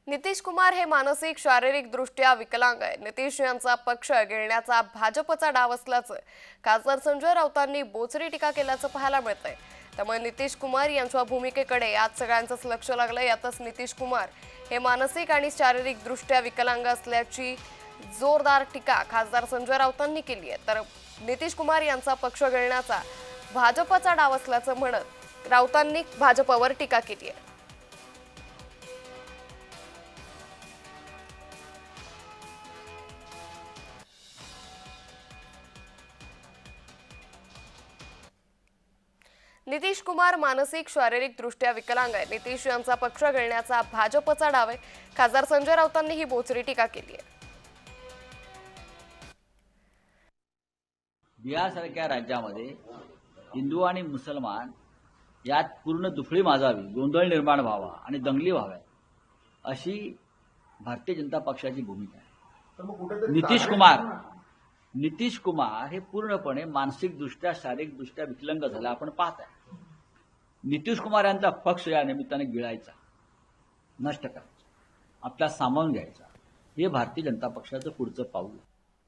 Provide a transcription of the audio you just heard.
नितीश कुमार हे मानसिक शारीरिक दृष्ट्या विकलांग आहे। नितीश यांचा पक्ष गिळण्याचा भाजपचा डाव असल्याचं खासदार संजय राऊतांनी बोचरी टीका केल्याचं पाहायला मिळतंय। त्यामुळे नितीश कुमार यांच्या भूमिकेकडे यात सगळ्यांचंच लक्ष लागलं। यातच नितीश कुमार हे मानसिक आणि शारीरिक दृष्ट्या विकलांग असल्याची जोरदार टीका खासदार संजय राऊतांनी केली आहे। तर नितीश कुमार यांचा पक्ष गिळण्याचा भाजपचा डाव असल्याचं म्हणत राऊतांनी भाजपवर टीका केली आहे। नितीश कुमार मानसिक शारीरिक दृष्ट्या विकलांग आहे। नितीश यांचा पक्ष गिळण्याचा भाजपचा डाव आहे। खासदार संजय राऊतांनी ही बोचरी टीका केली आहे। बिहारसारख्या राज्यामध्ये हिंदू आणि मुसलमान यात पूर्ण दुफळी माजावी, गोंधळ निर्माण व्हावा आणि दंगली व्हाव्या अशी भारतीय जनता पक्षाची भूमिका आहे। नितीश कुमार हे पूर्णपणे मानसिकदृष्ट्या शारीरिकदृष्ट्या विकलांग झाला आपण पाहत आहे। नितीश कुमार यांचा पक्ष या निमित्ताने गिळायचा, नष्ट करायचा, आपला सामावून घ्यायचा, हे भारतीय जनता पक्षाचं पुढचं पाऊल आहे।